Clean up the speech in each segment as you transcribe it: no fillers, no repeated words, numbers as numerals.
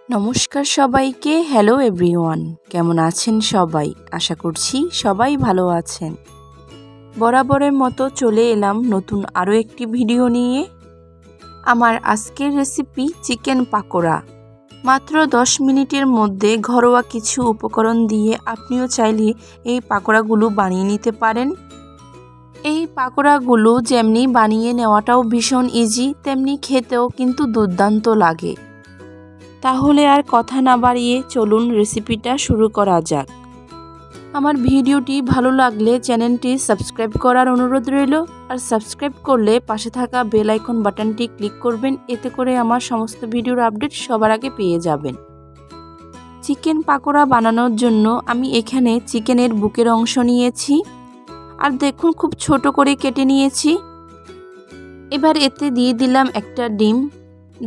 নমস্কার সবাইকে। Hello everyone, কেমন আছেন সবাই? আশা করছি সবাই ভালো আছেন। বরাবরের মতো চলে এলাম নতুন আরও একটি ভিডিও নিয়ে। আমার আজকের রেসিপি চিকেন পাকোড়া। মাত্র 10 মিনিটের মধ্যে ঘরোয়া কিছু উপকরণ দিয়ে আপনিও চাইলে এই পাকোড়াগুলো বানিয়ে নিতে পারেন। এই পাকোড়াগুলো যেমনি বানিয়ে নেওয়াটাও ভীষণ ইজি, তেমনি খেতেও কিন্তু দুর্দান্ত লাগে। তাহলে আর কথা না বাড়িয়ে চলুন রেসিপিটা শুরু করা যাক। আমার ভিডিওটি ভালো লাগলে চ্যানেলটি সাবস্ক্রাইব করার অনুরোধ রইল, আর সাবস্ক্রাইব করলে পাশে থাকা বেল আইকন বাটনটি ক্লিক করবেন, এতে করে আমার সমস্ত ভিডিওর আপডেট সবার আগে পেয়ে যাবেন। চিকেন পাকোড়া বানানোর জন্য আমি এখানে চিকেনের বুকের অংশ নিয়েছি, আর দেখুন খুব ছোট করে কেটে নিয়েছি। এবার এতে দিয়ে দিলাম একটা ডিম,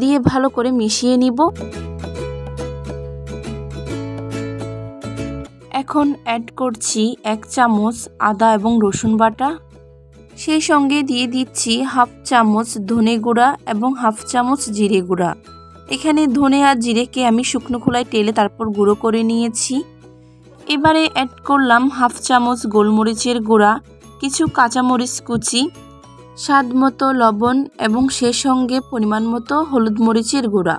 দিয়ে ভালো করে মিশিয়ে নিব। এখন অ্যাড করছি 1 চামচ আদা এবং রসুন বাটা, সেই সঙ্গে দিয়ে দিচ্ছি হাফ চামচ ধনে গুঁড়া এবং হাফ চামচ জিরে গুঁড়া। এখানে ধনে আর জিরেকে আমি শুকনো খোলায় টেলে তারপর গুঁড়ো করে নিয়েছি। এবারে অ্যাড করলাম হাফ চামচ গোলমরিচের গুঁড়া, কিছু কাঁচামরিচ কুচি, স্বাদ মতো লবণ এবং সেই সঙ্গে পরিমাণ মতো হলুদ মরিচের গুঁড়া।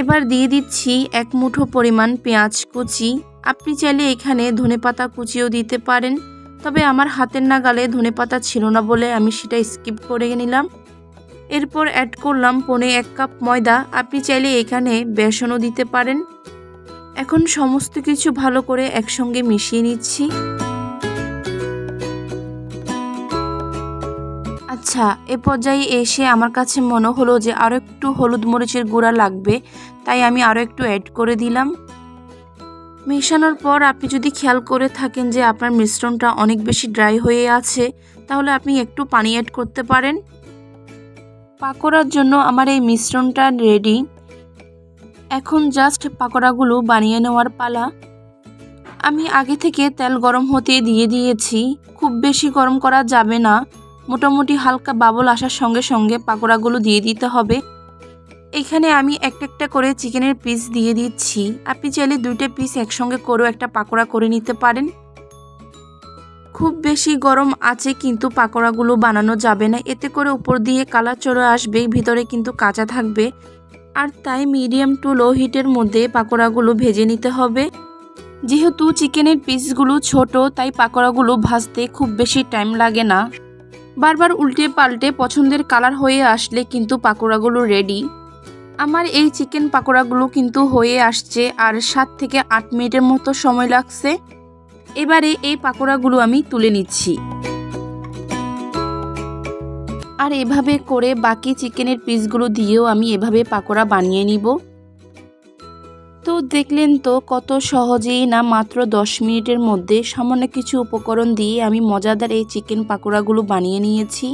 এবার দিয়ে দিচ্ছি 1 মুঠো পরিমাণ পেঁয়াজ কুচি। আপনি চাইলে এখানে ধনেপাতা কুচিও দিতে পারেন, তবে আমার হাতের নাগালে ধনেপাতা ছিল না বলে আমি সেটা স্কিপ করে নিলাম। এরপর অ্যাড করলাম 1 কাপ ময়দা, আপনি চাইলে এখানে বেসনও দিতে পারেন। এখন সমস্ত কিছু ভালো করে একসঙ্গে মিশিয়ে নিচ্ছি। আচ্ছা, এ পর্যায়ে এসে আমার কাছে মনে হলো যে আরও একটু হলুদ মরিচের গুঁড়া লাগবে, তাই আমি আরও একটু অ্যাড করে দিলাম। মেশানোর পর আপনি যদি খেয়াল করে থাকেন যে আপনার মিশ্রণটা অনেক বেশি ড্রাই হয়ে আছে, তাহলে আপনি একটু পানি অ্যাড করতে পারেন। পাকোড়ার জন্য আমার এই মিশ্রণটা রেডি। এখন জাস্ট পাকোড়াগুলো বানিয়ে নেওয়ার পালা। আমি আগে থেকে তেল গরম হতে দিয়ে দিয়েছি, খুব বেশি গরম করা যাবে না, মোটামুটি হালকা বাবল আসার সঙ্গে সঙ্গে পাকোড়াগুলো দিয়ে দিতে হবে। এখানে আমি একটা করে চিকেনের পিস দিয়ে দিচ্ছি, আপনি চাইলে 2টা পিস একসঙ্গে করেও একটা পাকোড়া করে নিতে পারেন। খুব বেশি গরম আছে কিন্তু পাকোড়াগুলো বানানো যাবে না, এতে করে উপর দিয়ে কালার চলে আসবে, ভিতরে কিন্তু কাঁচা থাকবে। আর তাই মিডিয়াম টু লো হিটের মধ্যে পাকোড়াগুলো ভেজে নিতে হবে। যেহেতু চিকেনের পিসগুলো ছোট, তাই পাকোড়াগুলো ভাজতে খুব বেশি টাইম লাগে না। বারবার উল্টে পাল্টে পছন্দের কালার হয়ে আসলে কিন্তু পাকোড়াগুলো রেডি। আমার এই চিকেন পাকোড়াগুলো কিন্তু হয়ে আসছে, আর 7 থেকে 8 মিনিটের মতো সময় লাগছে। এবারে এই পাকোড়াগুলো আমি তুলে নিচ্ছি, আর এভাবে করে বাকি চিকেনের পিসগুলো দিয়েও আমি এভাবে পাকোড়া বানিয়ে নিব। তো দেখলেন তো কত সহজেই না, মাত্র 10 মিনিটের মধ্যে সামান্য কিছু উপকরণ দিয়ে আমি মজাদার এই চিকেন পাকোড়াগুলো বানিয়ে নিয়েছি।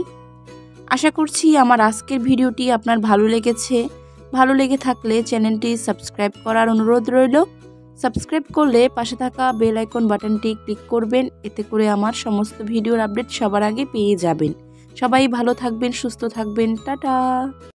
আশা করছি আমার আজকের ভিডিওটি আপনার ভালো লেগেছে। ভালো লেগে থাকলে চ্যানেলটি সাবস্ক্রাইব করার অনুরোধ রইল। সাবস্ক্রাইব করলে পাশে থাকা বেল আইকন বাটনটি ক্লিক করবেন, এতে করে আমার সমস্ত ভিডিওর আপডেট সবার আগে পেয়ে যাবেন। সবাই ভালো থাকবেন, সুস্থ থাকবেন। টাটা।